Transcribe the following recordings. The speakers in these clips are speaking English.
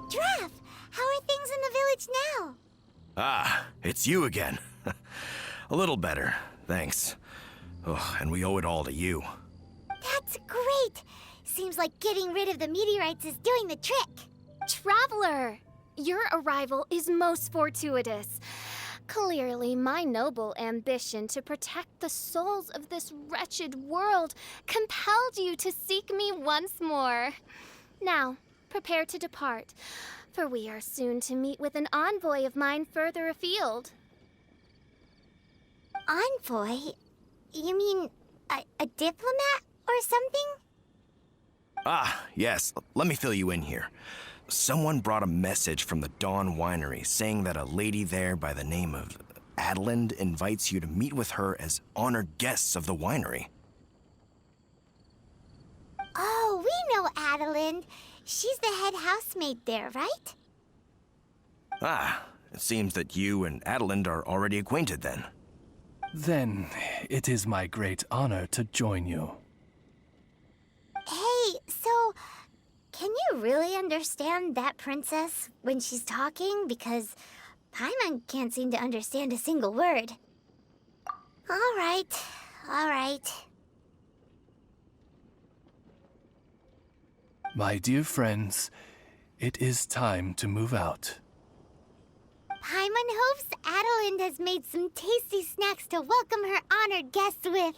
Giraffe, how are things in the village now? Ah, it's you again. A little better, thanks. Oh, and we owe it all to you. That's great! Seems like getting rid of the meteorites is doing the trick. Traveler! Your arrival is most fortuitous. Clearly, my noble ambition to protect the souls of this wretched world compelled you to seek me once more. Now, prepare to depart, for we are soon to meet with an envoy of mine further afield. Envoy? You mean a diplomat or something? Ah, yes. Let me fill you in here. Someone brought a message from the Dawn Winery saying that a lady there by the name of Adeline invites you to meet with her as honored guests of the winery. Oh, we know Adeline. She's the head housemaid there, right? Ah, it seems that you and Adeline are already acquainted then. Then it is my great honor to join you. Hey, so can you really understand that princess when she's talking? Because Paimon can't seem to understand a single word. All right, all right. My dear friends, it is time to move out. Paimon hopes Adeline has made some tasty snacks to welcome her honored guests with.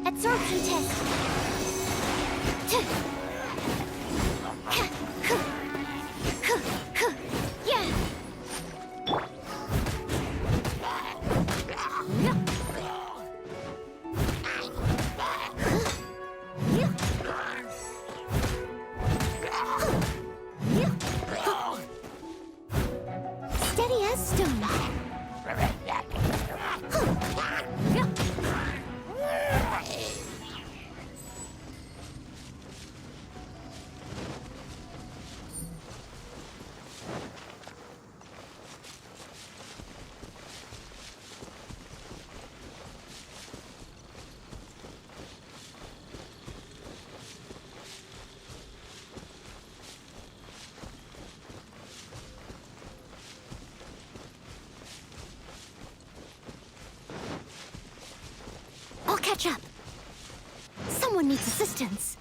Absorption test. Yeah. Steady as stone. I'll catch up. Someone needs assistance.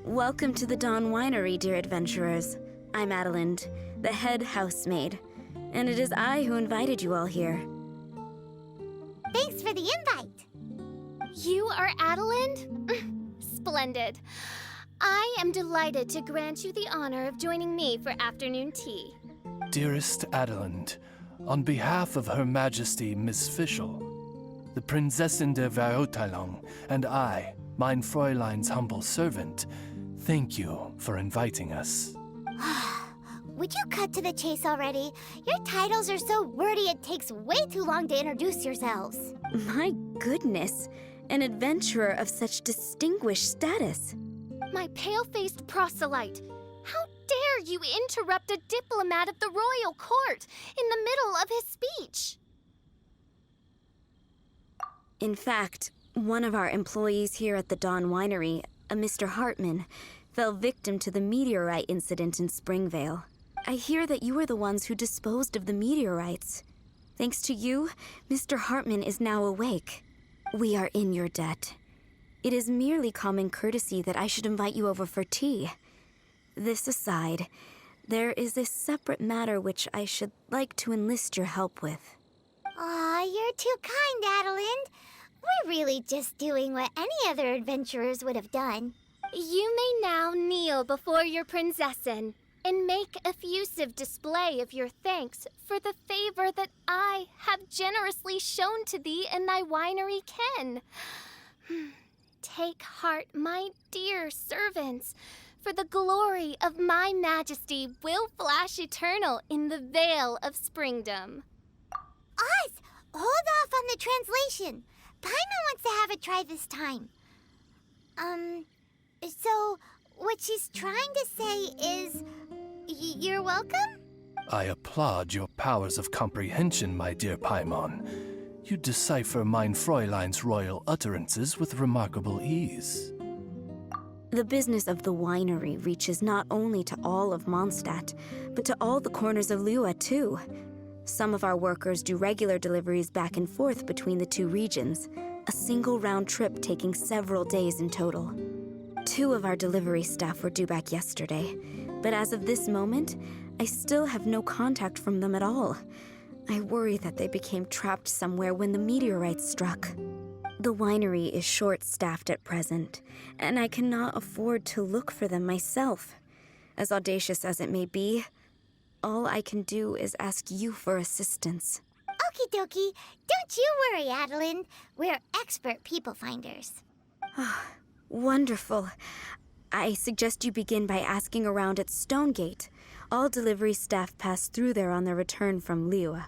Welcome to the Dawn Winery, dear adventurers. I'm Adeline, the head housemaid, and it is I who invited you all here. Thanks Thanks for the invite. You are Adelind? Splendid. I am delighted to grant you the honor of joining me for afternoon tea. Dearest Adelind, on behalf of Her Majesty Miss Fischl, the Prinzessin der Verurteilung, and I, mein Fräulein's humble servant, thank you for inviting us. Would you cut to the chase already? Your titles are so wordy it takes way too long to introduce yourselves. My goodness, an adventurer of such distinguished status. My pale-faced proselyte. How dare you interrupt a diplomat of the royal court in the middle of his speech? In fact, one of our employees here at the Dawn Winery, a Mr. Hartman, fell victim to the meteorite incident in Springvale. I hear that you were the ones who disposed of the meteorites. Thanks to you, Mr. Hartman is now awake. We are in your debt. It is merely common courtesy that I should invite you over for tea. This aside, there is a separate matter which I should like to enlist your help with. Aw, you're too kind, Adelind. We're really just doing what any other adventurers would have done. You may now kneel before your Prinzessin and make effusive display of your thanks for the favor that I have generously shown to thee and thy winery ken. Take heart, my dear servants, for the glory of my majesty will flash eternal in the Vale of Springdom. Oz, hold off on the translation. Paimon wants to have a try this time. So what she's trying to say is, you're welcome? I applaud your powers of comprehension, my dear Paimon. You decipher mein Fräulein's royal utterances with remarkable ease. The business of the winery reaches not only to all of Mondstadt, but to all the corners of Lua, too. Some of our workers do regular deliveries back and forth between the two regions, a single round trip taking several days in total. 2 of our delivery staff were due back yesterday, but as of this moment, I still have no contact from them at all. I worry that they became trapped somewhere when the meteorite struck. The winery is short-staffed at present, and I cannot afford to look for them myself. As audacious as it may be, all I can do is ask you for assistance. Okie dokie. Don't you worry, Adelind. We're expert people finders. Wonderful. I suggest you begin by asking around at Stonegate. All delivery staff pass through there on their return from Liyue.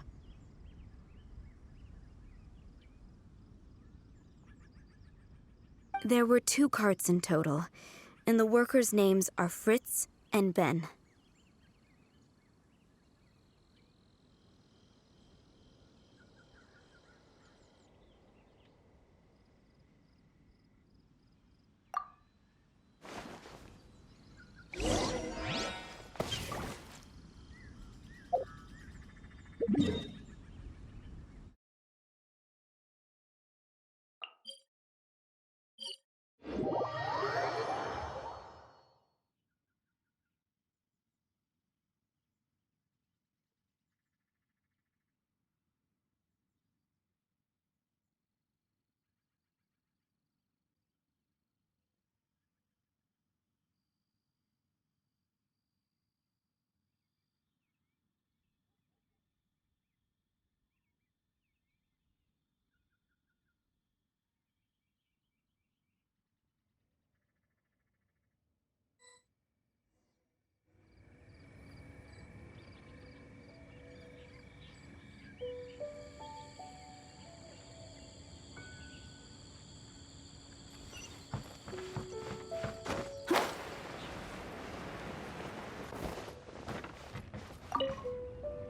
There were 2 carts in total, and the workers' names are Fritz and Ben.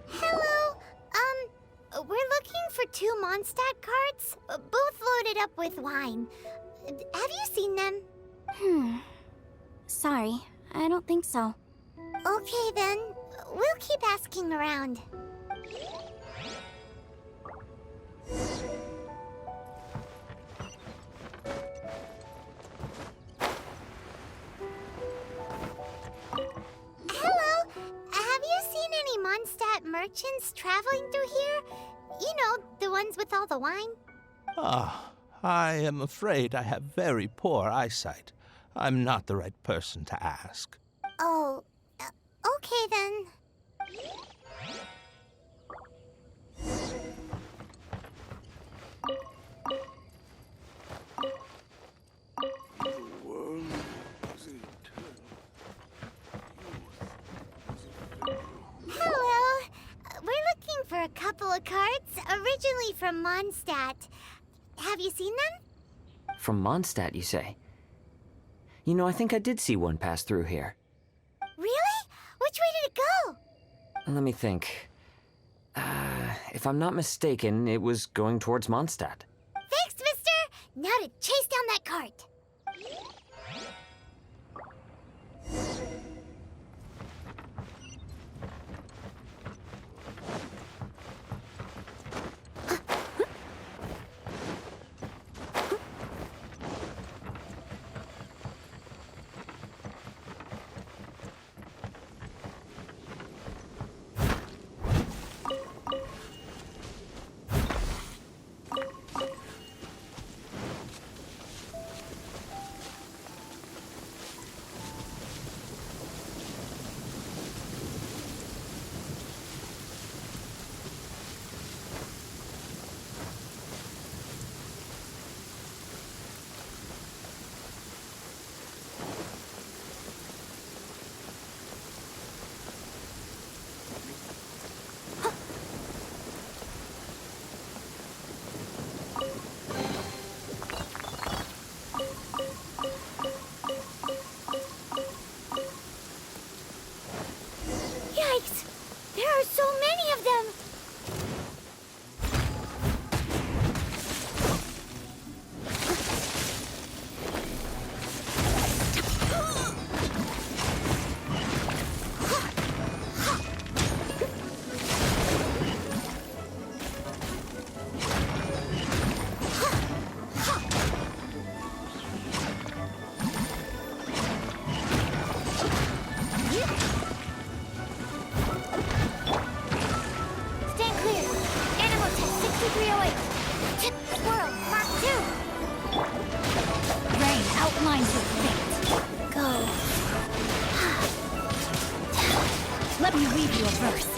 Hello. We're looking for 2 Mondstadt carts, both loaded up with wine. Have you seen them? Sorry, I don't think so. Okay then. We'll keep asking around. Hello. Have you seen any Mondstadt merchants traveling through here? You know, the ones with all the wine? I am afraid I have very poor eyesight. I'm not the right person to ask. Oh, okay then. Hello. We're looking for a couple of cards, originally from Mondstadt. Have you seen them? From Mondstadt, you say? You know, I think I did see one pass through here. Really? Which way did it go? Let me think. If I'm not mistaken, it was going towards Mondstadt. Thanks, mister! Now to chase down that cart. Yikes! There are so many of them! Stand clear! Animal test 6308! Tip Squirrel Mark 2! Rain outlines your fate. Go. Let me read you a verse.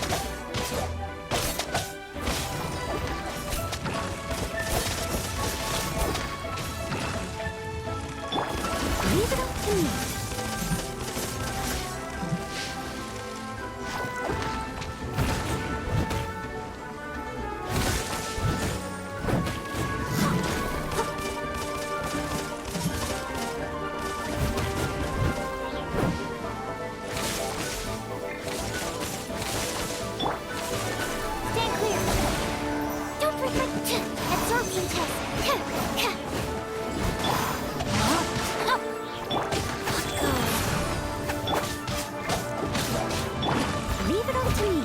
Leave it up to me. Stand clear. Don't break my absorption test. Leave it up to me.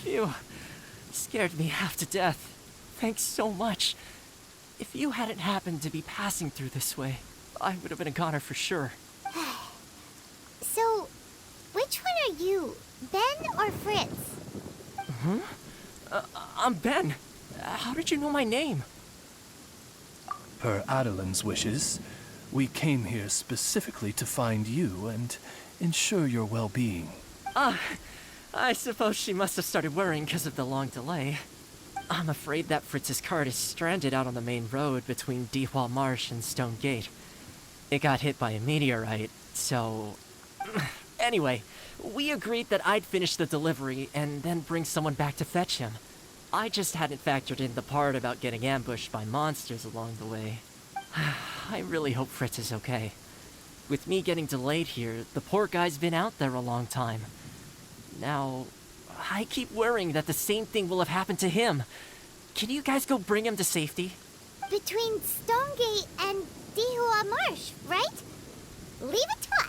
Phew. Scared me half to death. Thanks so much. If you hadn't happened to be passing through this way, I would have been a goner for sure. So, which one are you? Ben or Fritz? I'm Ben. How did you know my name? Per Adelin's wishes, we came here specifically to find you and ensure your well-being. I suppose she must have started worrying because of the long delay. I'm afraid that Fritz's cart is stranded out on the main road between Dihua Marsh and Stone Gate. It got hit by a meteorite, so... Anyway, we agreed that I'd finish the delivery and then bring someone back to fetch him. I just hadn't factored in the part about getting ambushed by monsters along the way. I really hope Fritz is okay. With me getting delayed here, the poor guy's been out there a long time. Now, I keep worrying that the same thing will have happened to him. Can you guys go bring him to safety? Between Stonegate and Dihua Marsh, right? Leave it to us.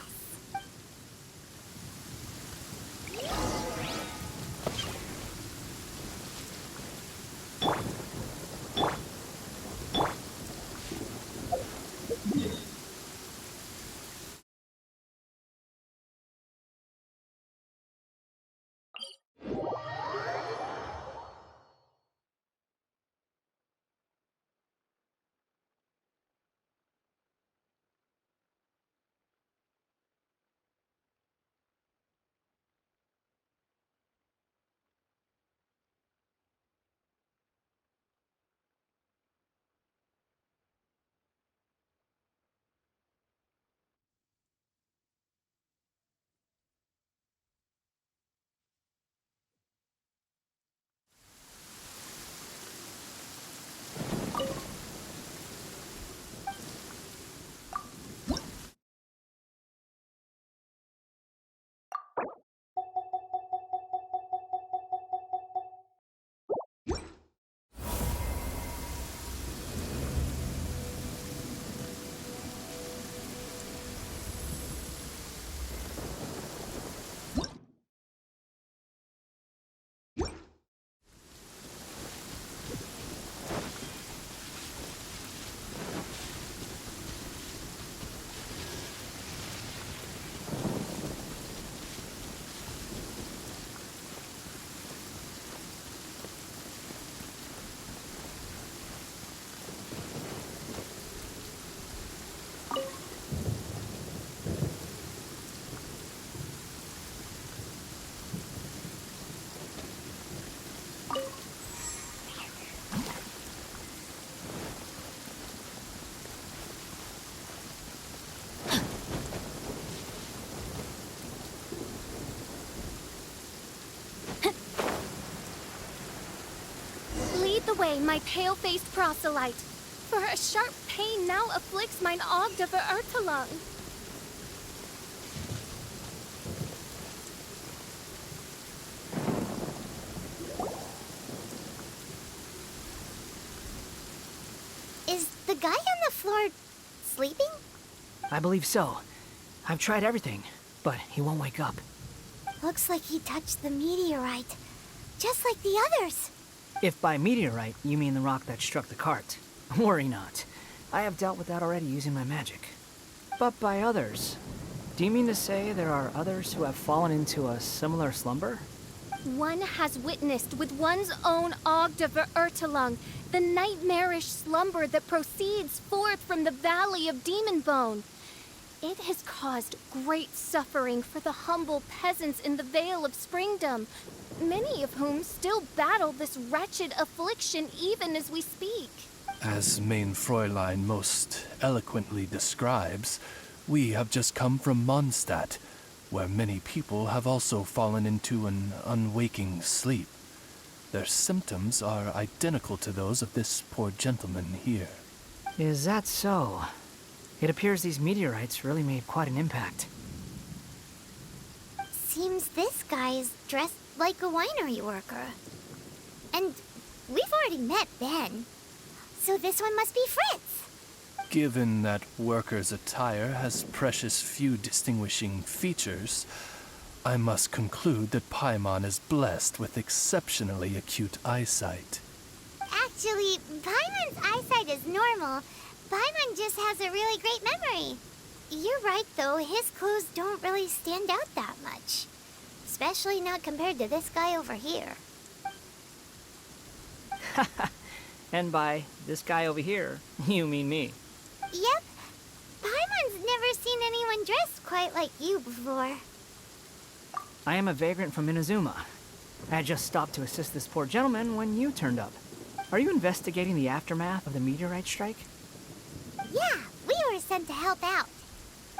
away, my pale-faced proselyte, for a sharp pain now afflicts mine Ogde Ertelung. Is the guy on the floor sleeping? I believe so. I've tried everything, but he won't wake up. Looks like he touched the meteorite, just like the others. If by meteorite you mean the rock that struck the cart, worry not. I have dealt with that already using my magic. But by others, do you mean to say there are others who have fallen into a similar slumber? One has witnessed with one's own Ogde Ertelung the nightmarish slumber that proceeds forth from the Valley of Demonbone. It has caused great suffering for the humble peasants in the Vale of Springdom, many of whom still battle this wretched affliction even as we speak. As Main Fräulein most eloquently describes, we have just come from Mondstadt, where many people have also fallen into an unwaking sleep. Their symptoms are identical to those of this poor gentleman here. Is that so? It appears these meteorites really made quite an impact. Seems this guy is dressed like a winery worker. And we've already met Ben, so this one must be Fritz. Given that worker's attire has precious few distinguishing features, I must conclude that Paimon is blessed with exceptionally acute eyesight. Actually, Paimon's eyesight is normal. Paimon just has a really great memory. You're right, though. His clothes don't really stand out that much. Especially not compared to this guy over here. And by this guy over here, you mean me. Yep. Paimon's never seen anyone dressed quite like you before. I am a vagrant from Inazuma. I had just stopped to assist this poor gentleman when you turned up. Are you investigating the aftermath of the meteorite strike? Yeah, we were sent to help out.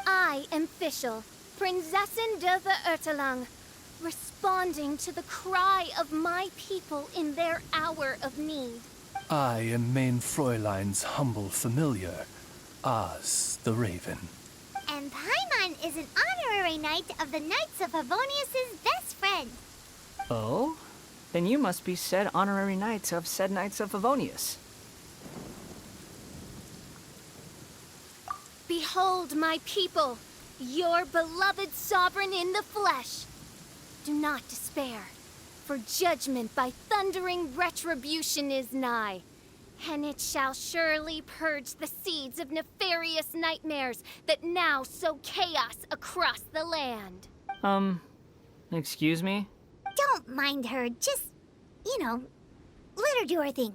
I am Fischl, Prinzessin de Ertelung, responding to the cry of my people in their hour of need. I am Main Fräulein's humble familiar, Oz the Raven. And Paimon is an honorary knight of the Knights of Favonius' best friend. Oh? Then you must be said honorary knights of said Knights of Favonius. Behold my people, your beloved sovereign in the flesh. Do not despair, for judgment by thundering retribution is nigh, and it shall surely purge the seeds of nefarious nightmares that now sow chaos across the land. Excuse me? Don't mind her, just, let her do her thing.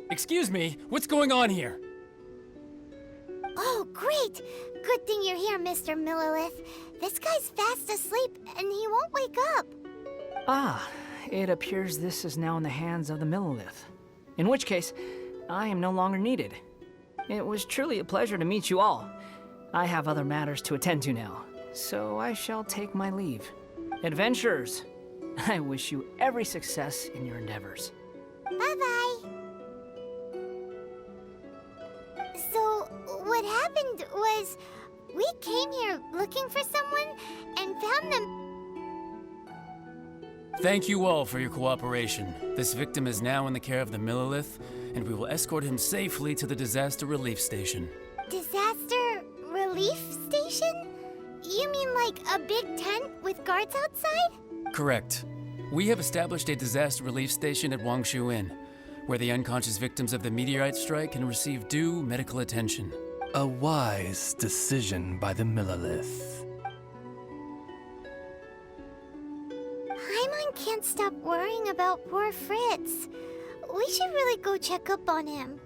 Excuse me, what's going on here? Oh, great! Good thing you're here, Mr. Millilith. This guy's fast asleep, and he won't wake up. Ah, it appears this is now in the hands of the Millilith. In which case, I am no longer needed. It was truly a pleasure to meet you all. I have other matters to attend to now, so I shall take my leave. Adventurers, I wish you every success in your endeavors. Bye-bye. So, what happened was, we came here looking for someone and found them. Thank you all for your cooperation. This victim is now in the care of the Millilith, and we will escort him safely to the disaster relief station. Disaster relief station? You mean like a big tent with guards outside? Correct. We have established a disaster relief station at Wangshu Inn, where the unconscious victims of the meteorite strike can receive due medical attention. A wise decision by the Millilith. Paimon can't stop worrying about poor Fritz. We should really go check up on him.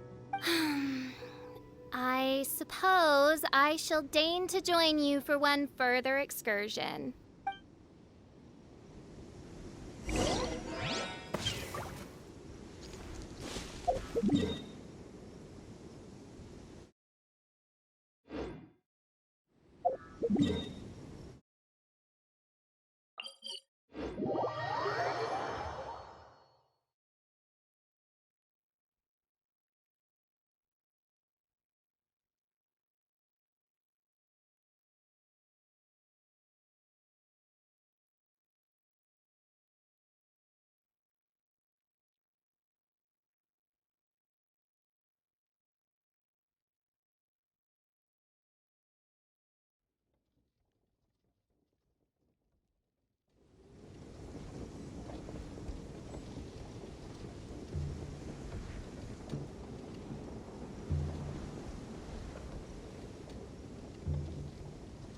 I suppose I shall deign to join you for one further excursion.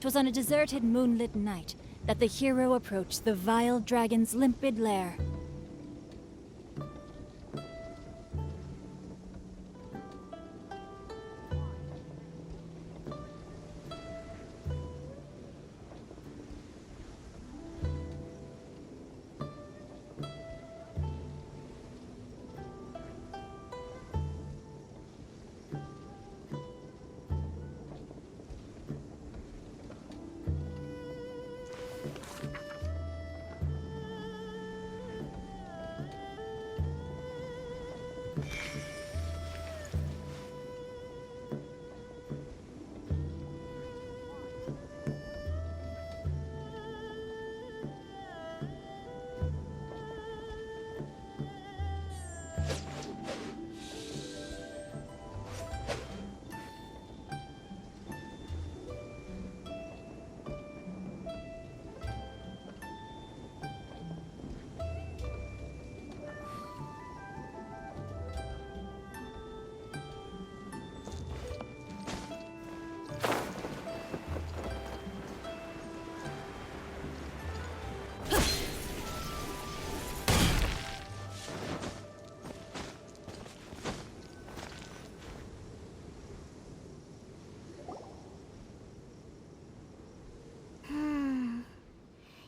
'Twas on a deserted moonlit night that the hero approached the vile dragon's limpid lair.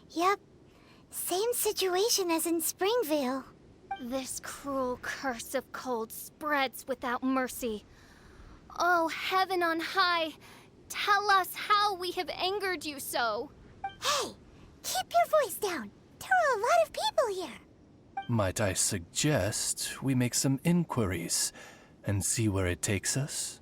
Yep. Same situation as in Springvale. This cruel curse of cold spreads without mercy. Oh, heaven on high, tell us how we have angered you so. Hey, keep your voice down. There are a lot of people here. Might I suggest we make some inquiries and see where it takes us?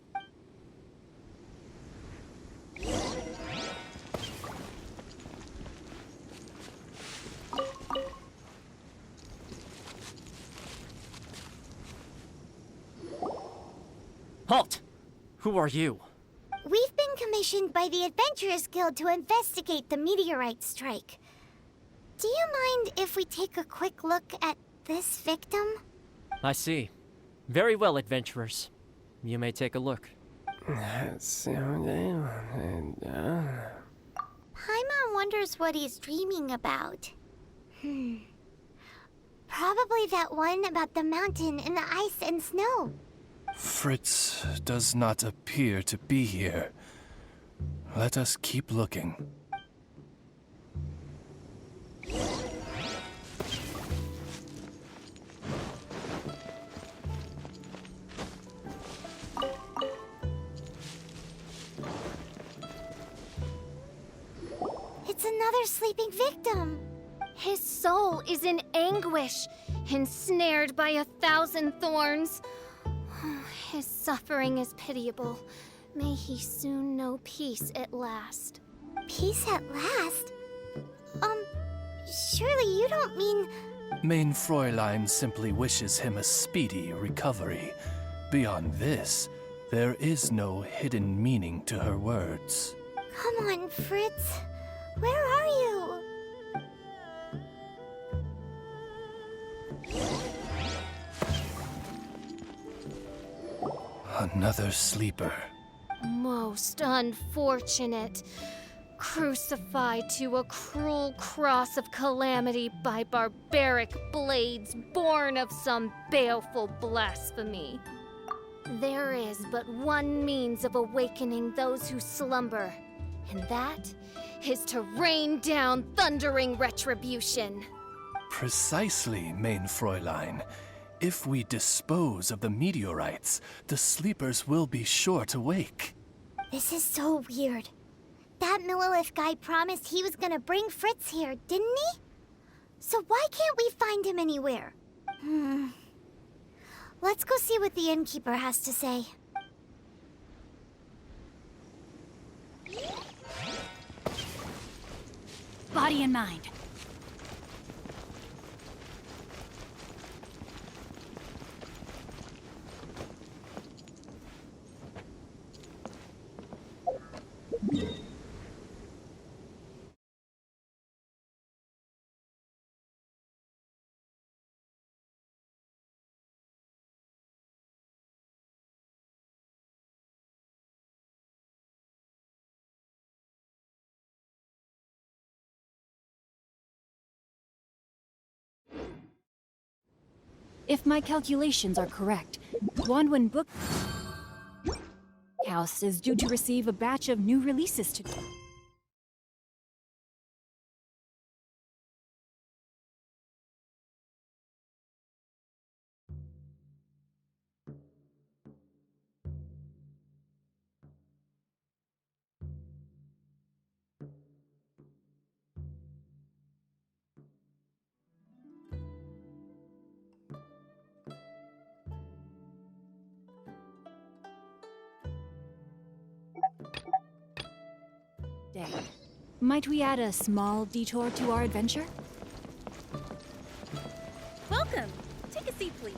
Halt! Who are you? We've been commissioned by the Adventurers Guild to investigate the meteorite strike. Do you mind if we take a quick look at this victim? I see. Very well, adventurers. You may take a look. Paimon wonders what he's dreaming about. Probably that one about the mountain and the ice and snow. Fritz does not appear to be here. Let us keep looking. It's another sleeping victim. His soul is in anguish, ensnared by 1,000 thorns. His suffering is pitiable. May he soon know peace at last. Peace at last? Surely you don't mean... Main Fräulein simply wishes him a speedy recovery. Beyond this, there is no hidden meaning to her words. Come on, Fritz. Where are you? Another sleeper. Most unfortunate. Crucified to a cruel cross of calamity by barbaric blades born of some baleful blasphemy. There is but one means of awakening those who slumber, and that is to rain down thundering retribution. Precisely, Main Fräulein. If we dispose of the meteorites, the sleepers will be sure to wake. This is so weird. That Millilith guy promised he was gonna bring Fritz here, didn't he? So why can't we find him anywhere? Let's go see what the innkeeper has to say. Body and mind. If my calculations are correct, Wanwen Book House is due to receive a batch of new releases today. Might we add a small detour to our adventure? Welcome. Take a seat, please.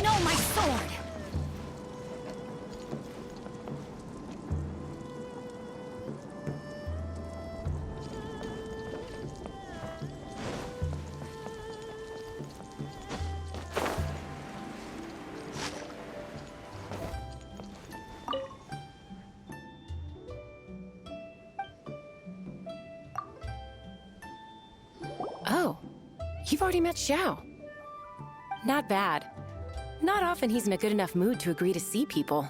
No, my sword! Oh, you've already met Xiao. Not bad. Not often he's in a good enough mood to agree to see people.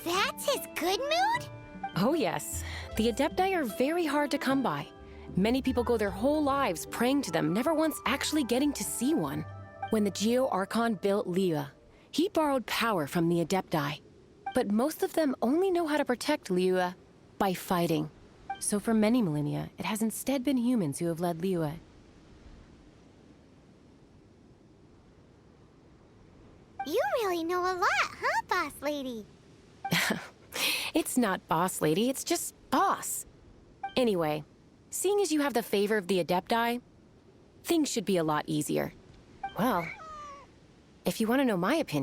That's his good mood? Oh yes, the Adepti are very hard to come by. Many people go their whole lives praying to them, never once actually getting to see one. When the Geo Archon built Liyue, he borrowed power from the Adepti. But most of them only know how to protect Liyue by fighting. So for many millennia, it has instead been humans who have led Liyue. You really know a lot, huh, boss lady? It's not boss lady, it's just boss. Anyway, seeing as you have the favor of the Adepti, things should be a lot easier. Well, if you want to know my opinion,